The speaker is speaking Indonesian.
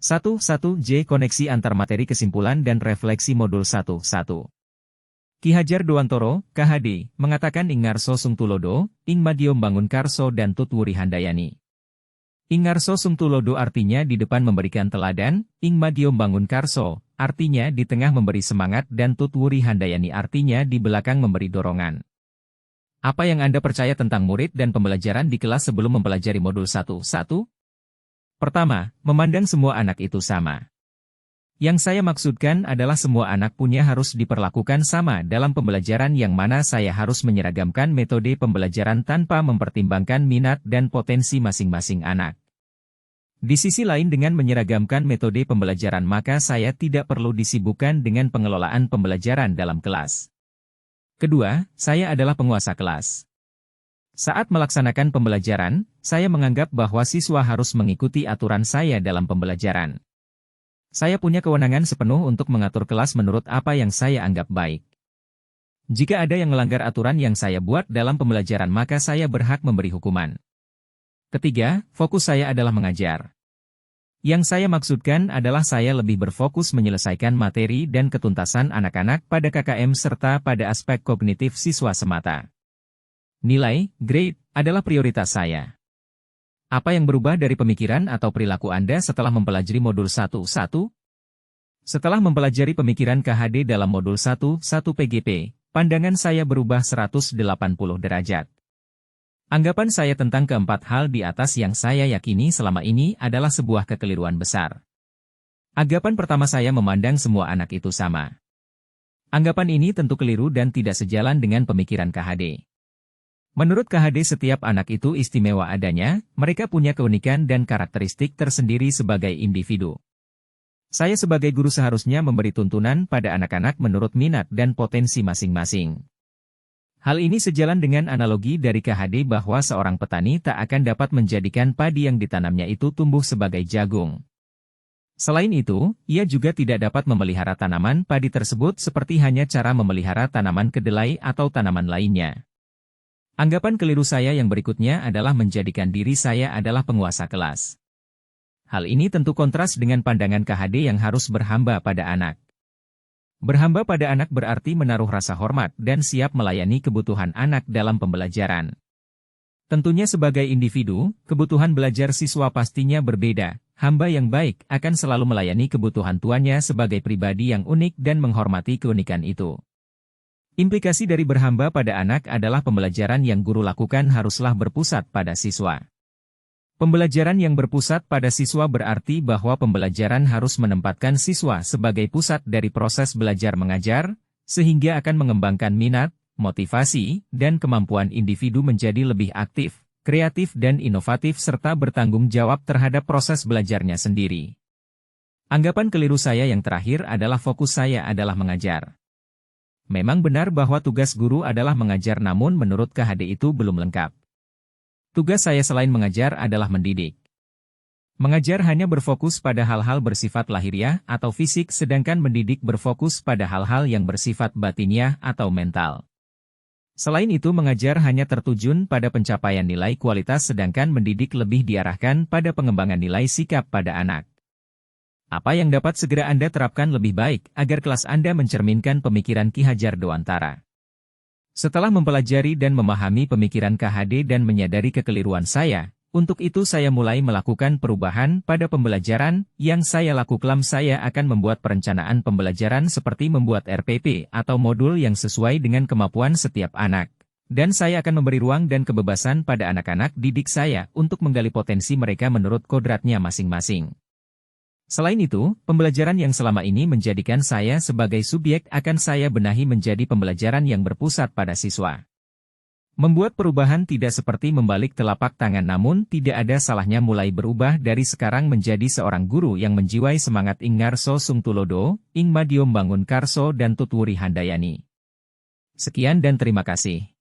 1.1J Koneksi antar materi kesimpulan dan refleksi modul 1.1. Ki Hajar Dewantoro, KHD, mengatakan ing ngarso sung tulodo, ing madya mbangun karso dan tutwuri handayani. Ing ngarso sung tulodo artinya di depan memberikan teladan, ing madya mbangun karso, artinya di tengah memberi semangat dan tutwuri handayani artinya di belakang memberi dorongan. Apa yang Anda percaya tentang murid dan pembelajaran di kelas sebelum mempelajari modul 1.1? Pertama, memandang semua anak itu sama. Yang saya maksudkan adalah semua anak punya harus diperlakukan sama dalam pembelajaran yang mana saya harus menyeragamkan metode pembelajaran tanpa mempertimbangkan minat dan potensi masing-masing anak. Di sisi lain dengan menyeragamkan metode pembelajaran maka saya tidak perlu disibukkan dengan pengelolaan pembelajaran dalam kelas. Kedua, saya adalah penguasa kelas. Saat melaksanakan pembelajaran, saya menganggap bahwa siswa harus mengikuti aturan saya dalam pembelajaran. Saya punya kewenangan sepenuh untuk mengatur kelas menurut apa yang saya anggap baik. Jika ada yang melanggar aturan yang saya buat dalam pembelajaran maka saya berhak memberi hukuman. Ketiga, fokus saya adalah mengajar. Yang saya maksudkan adalah saya lebih berfokus menyelesaikan materi dan ketuntasan anak-anak pada KKM serta pada aspek kognitif siswa semata. Nilai, grade, adalah prioritas saya. Apa yang berubah dari pemikiran atau perilaku Anda setelah mempelajari modul 1.1? Setelah mempelajari pemikiran KHD dalam modul 1.1 PGP, pandangan saya berubah 180 derajat. Anggapan saya tentang keempat hal di atas yang saya yakini selama ini adalah sebuah kekeliruan besar. Anggapan pertama saya memandang semua anak itu sama. Anggapan ini tentu keliru dan tidak sejalan dengan pemikiran KHD. Menurut KHD setiap anak itu istimewa adanya, mereka punya keunikan dan karakteristik tersendiri sebagai individu. Saya sebagai guru seharusnya memberi tuntunan pada anak-anak menurut minat dan potensi masing-masing. Hal ini sejalan dengan analogi dari KHD bahwa seorang petani tak akan dapat menjadikan padi yang ditanamnya itu tumbuh sebagai jagung. Selain itu, ia juga tidak dapat memelihara tanaman padi tersebut seperti hanya cara memelihara tanaman kedelai atau tanaman lainnya. Anggapan keliru saya yang berikutnya adalah menjadikan diri saya adalah penguasa kelas. Hal ini tentu kontras dengan pandangan KHD yang harus berhamba pada anak. Berhamba pada anak berarti menaruh rasa hormat dan siap melayani kebutuhan anak dalam pembelajaran. Tentunya sebagai individu, kebutuhan belajar siswa pastinya berbeda. Hamba yang baik akan selalu melayani kebutuhan tuannya sebagai pribadi yang unik dan menghormati keunikan itu. Implikasi dari berhamba pada anak adalah pembelajaran yang guru lakukan haruslah berpusat pada siswa. Pembelajaran yang berpusat pada siswa berarti bahwa pembelajaran harus menempatkan siswa sebagai pusat dari proses belajar mengajar, sehingga akan mengembangkan minat, motivasi, dan kemampuan individu menjadi lebih aktif, kreatif dan inovatif serta bertanggung jawab terhadap proses belajarnya sendiri. Anggapan keliru saya yang terakhir adalah fokus saya adalah mengajar. Memang benar bahwa tugas guru adalah mengajar namun menurut KHD itu belum lengkap. Tugas saya selain mengajar adalah mendidik. Mengajar hanya berfokus pada hal-hal bersifat lahiriah atau fisik sedangkan mendidik berfokus pada hal-hal yang bersifat batiniah atau mental. Selain itu mengajar hanya tertuju pada pencapaian nilai kualitas sedangkan mendidik lebih diarahkan pada pengembangan nilai sikap pada anak. Apa yang dapat segera Anda terapkan lebih baik agar kelas Anda mencerminkan pemikiran Ki Hajar Dewantara? Setelah mempelajari dan memahami pemikiran KHD dan menyadari kekeliruan saya, untuk itu saya mulai melakukan perubahan pada pembelajaran yang saya lakukan. Saya akan membuat perencanaan pembelajaran seperti membuat RPP atau modul yang sesuai dengan kemampuan setiap anak. Dan saya akan memberi ruang dan kebebasan pada anak-anak didik saya untuk menggali potensi mereka menurut kodratnya masing-masing. Selain itu, pembelajaran yang selama ini menjadikan saya sebagai subjek akan saya benahi menjadi pembelajaran yang berpusat pada siswa. Membuat perubahan tidak seperti membalik telapak tangan namun tidak ada salahnya mulai berubah dari sekarang menjadi seorang guru yang menjiwai semangat ing ngarso sung tulodo, ing madya mbangun karso dan tutwuri handayani. Sekian dan terima kasih.